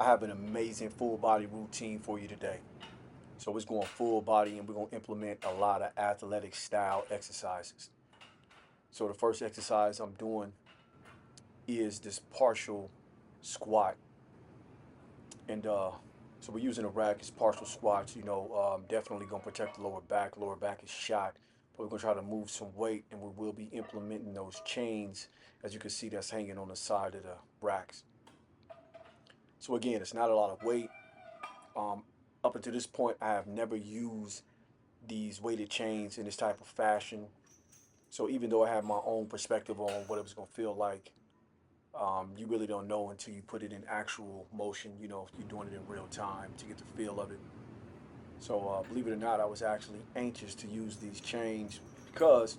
I have an amazing full body routine for you today. So it's going full body and we're going to implement a lot of athletic style exercises. So the first exercise I'm doing is this partial squat. And so we're using a rack as partial squats, definitely going to protect the lower back. Lower back is shot, but we're going to try to move some weight and we will be implementing those chains, as you can see, that's hanging on the side of the racks. So again, it's not a lot of weight. Um, Up until this point, I have never used these weighted chains in this type of fashion. So even though I have my own perspective on what it was going to feel like, you really don't know until you put it in actual motion, if you're doing it in real time to get the feel of it. So believe it or not, I was actually anxious to use these chains because,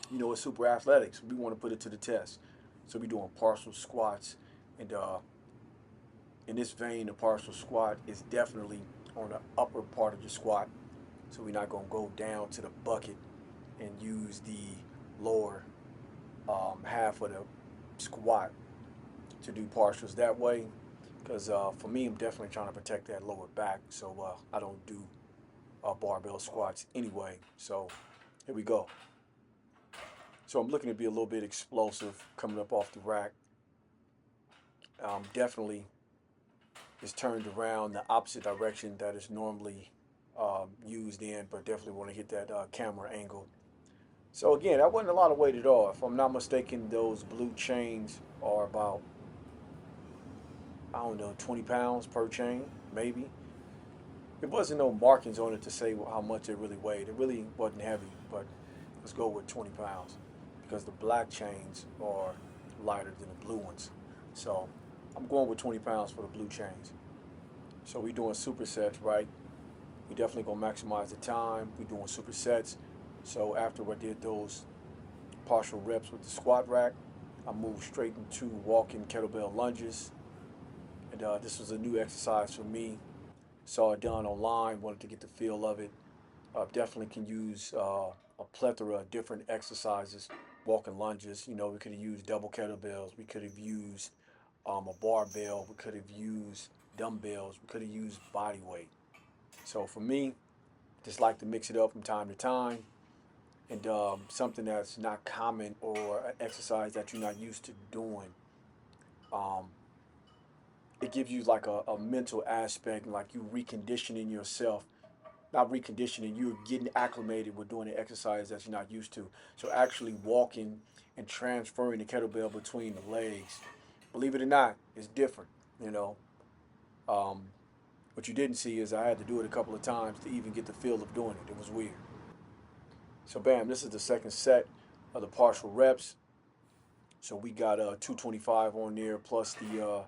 it's super athletics. We want to put it to the test. So we're doing partial squats. And in this vein, the partial squat is definitely on the upper part of the squat. So we're not going to go down to the bucket and use the lower half of the squat to do partials that way. Because for me, I'm definitely trying to protect that lower back. So I don't do barbell squats anyway. So here we go. So I'm looking to be a little bit explosive coming up off the rack. Definitely is turned around the opposite direction that is normally used in, but definitely want to hit that camera angle. So again, that wasn't a lot of weight at all. If I'm not mistaken, those blue chains are about, I don't know, 20 pounds per chain, maybe. There wasn't no markings on it to say how much it really weighed. It really wasn't heavy, but let's go with 20 pounds because the black chains are lighter than the blue ones. So I'm going with 20 pounds for the blue chains. So we're doing supersets, right? We definitely gonna maximize the time. We're doing supersets. So after I did those partial reps with the squat rack, I moved straight into walking kettlebell lunges. And this was a new exercise for me. Saw it done online, wanted to get the feel of it. Definitely can use a plethora of different exercises. Walking lunges, we could have used double kettlebells. We could have used a barbell. We could have used dumbbells. We could have used body weight. So for me, just like to mix it up from time to time. And something that's not common or an exercise that you're not used to doing. Um, it gives you like a mental aspect, like you reconditioning yourself. Not reconditioning, you're getting acclimated with doing an exercise that you're not used to. So actually walking and transferring the kettlebell between the legs, believe it or not, is different. You know, um, what you didn't see is I had to do it a couple of times to even get the feel of doing it. It was weird. So bam, this is the second set of the partial reps. So we got 225 on there plus the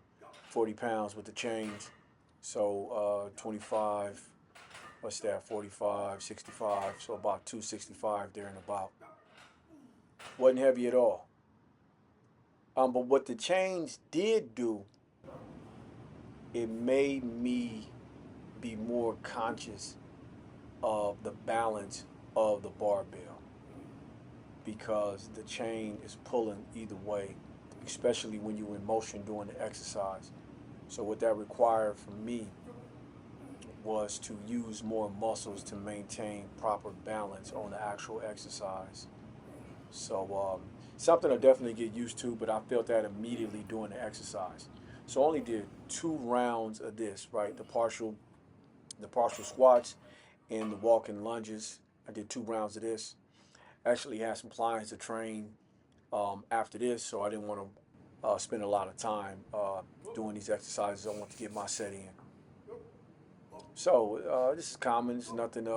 40 pounds with the chains. So 25, what's that, 45, 65, so about 265 there and about. Wasn't heavy at all. But what the chains did do, it made me be more conscious of the balance of the barbell because the chain is pulling either way, especially when you're in motion doing the exercise. So what that required for me was to use more muscles to maintain proper balance on the actual exercise. So something I definitely get used to, but I felt that immediately doing the exercise. So I only did 2 rounds of this, right? The partial squats and the walking lunges. I did 2 rounds of this. Actually had some clients to train after this, so I didn't want to spend a lot of time doing these exercises. I want to get my set in. So this is common. There's nothing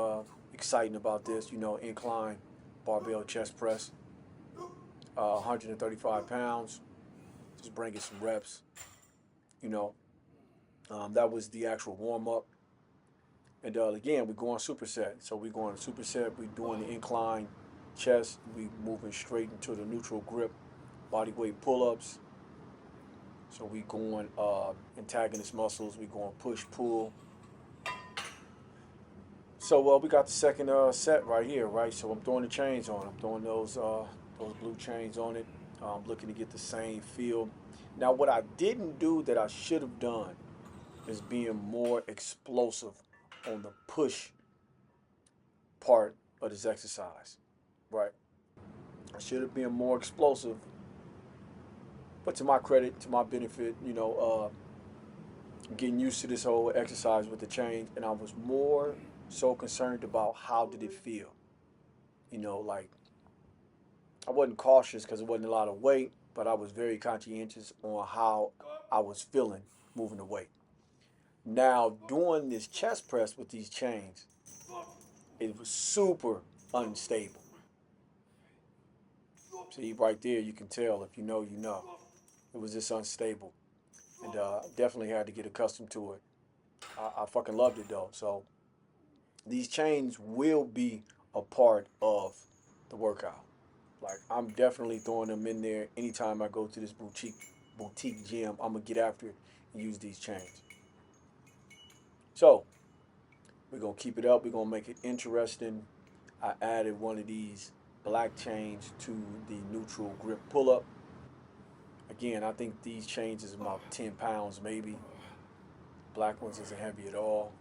exciting about this. Incline barbell chest press, 135 pounds. Just bringing some reps. You know, that was the actual warm up. And again, we're going superset. So we're going superset. We're doing the incline chest. We moving straight into the neutral grip, body weight pull-ups. So we going antagonist muscles. We going push pull. So we got the second set right here, right? So I'm throwing the chains on. I'm throwing those blue chains on it. I'm looking to get the same feel. Now, what I didn't do that I should have done is being more explosive on the push part of this exercise, right? I should have been more explosive, but to my credit, to my benefit, getting used to this whole exercise with the change, and I was more so concerned about how did it feel. Like I wasn't cautious because it wasn't a lot of weight, but I was very conscientious on how I was feeling moving the weight. Now, doing this chest press with these chains, it was super unstable. See, right there, you can tell if you know, you know. It was just unstable. And definitely had to get accustomed to it. I fucking loved it though. So these chains will be a part of the workout. Like I'm definitely throwing them in there anytime I go to this boutique gym. I'm gonna get after it and use these chains. So we're gonna keep it up. We're gonna make it interesting. I added one of these black chains to the neutral grip pull up. Again, I think these chains is about 10 pounds maybe. Black ones isn't heavy at all.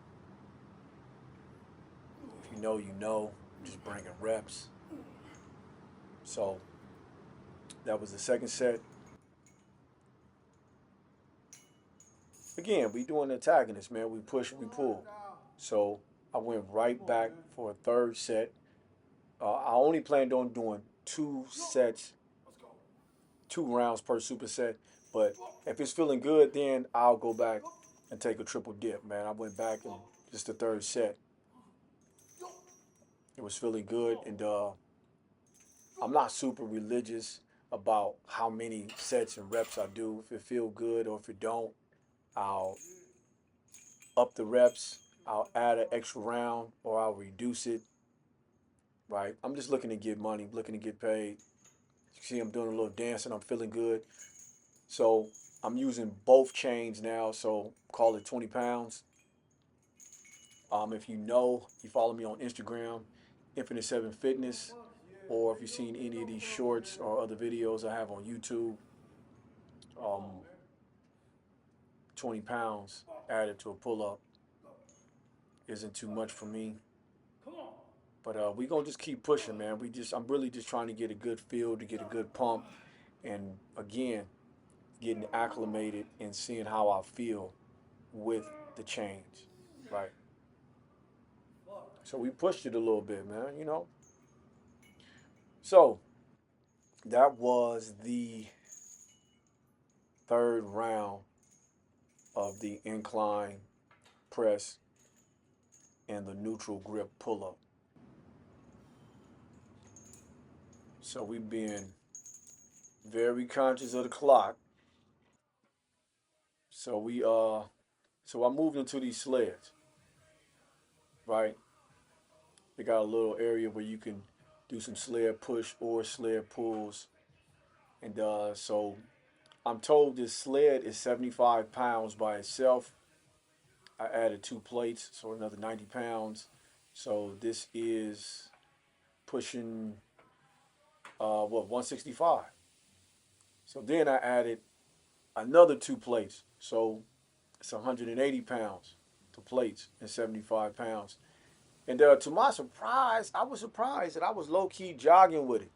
If you know, you know. Just bringing reps. So that was the second set. Again, we doing the antagonist, man. We push, we pull. So I went right back for a third set. I only planned on doing 2 sets, 2 rounds per superset. But if it's feeling good, then I'll go back and take a triple dip, man. I went back and just the third set. It was feeling good, and I'm not super religious about how many sets and reps I do. If it feel good or if it don't, I'll up the reps. I'll add an extra round or I'll reduce it. Right? I'm just looking to get money, looking to get paid. You see, I'm doing a little dancing. I'm feeling good. So I'm using both chains now. So call it 20 pounds. If you follow me on Instagram, Infinite Seven Fitness, or if you've seen any of these shorts or other videos I have on YouTube, um, 20 pounds added to a pull up isn't too much for me. But we gonna just keep pushing, man. I'm really just trying to get a good feel, to get a good pump, and again, getting acclimated and seeing how I feel with the change, right? So we pushed it a little bit, man. So that was the third round of the incline press and the neutral grip pull up. So we've been very conscious of the clock. So I moved into these sleds, right? They got a little area where you can do some sled push or sled pulls. And so I'm told this sled is 75 pounds by itself. I added 2 plates, so another 90 pounds. So this is pushing, 165. So then I added another 2 plates. So it's 180 pounds to plates and 75 pounds. And to my surprise, I was surprised that I was low key jogging with it.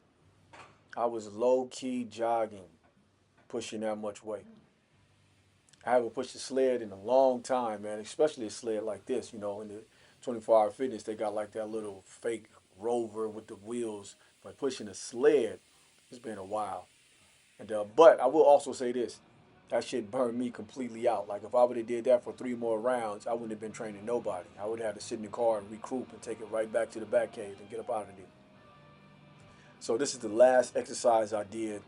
I was low key jogging, pushing that much weight. I haven't pushed a sled in a long time, man, especially a sled like this. In the 24-hour fitness, they got like that little fake rover with the wheels. But pushing a sled, it's been a while. And but I will also say this. That shit burned me completely out. Like if I would have did that for 3 more rounds, I wouldn't have been training nobody. I would have had to sit in the car and regroup and take it right back to the back cave and get up out of there. So this is the last exercise I did.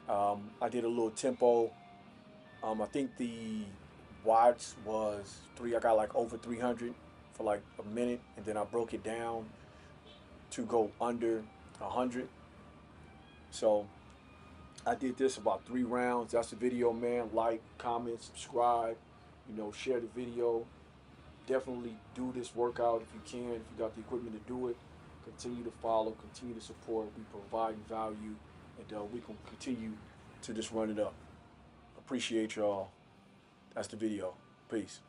I did a little tempo. I think the watts was three. I got like over 300 for like a minute, and then I broke it down to go under 100. So I did this about 3 rounds. That's the video, man. Like, comment, subscribe. Share the video. Definitely do this workout if you can. If you got the equipment to do it, continue to follow, continue to support. We provide value, and we can continue to just run it up. Appreciate y'all. That's the video. Peace.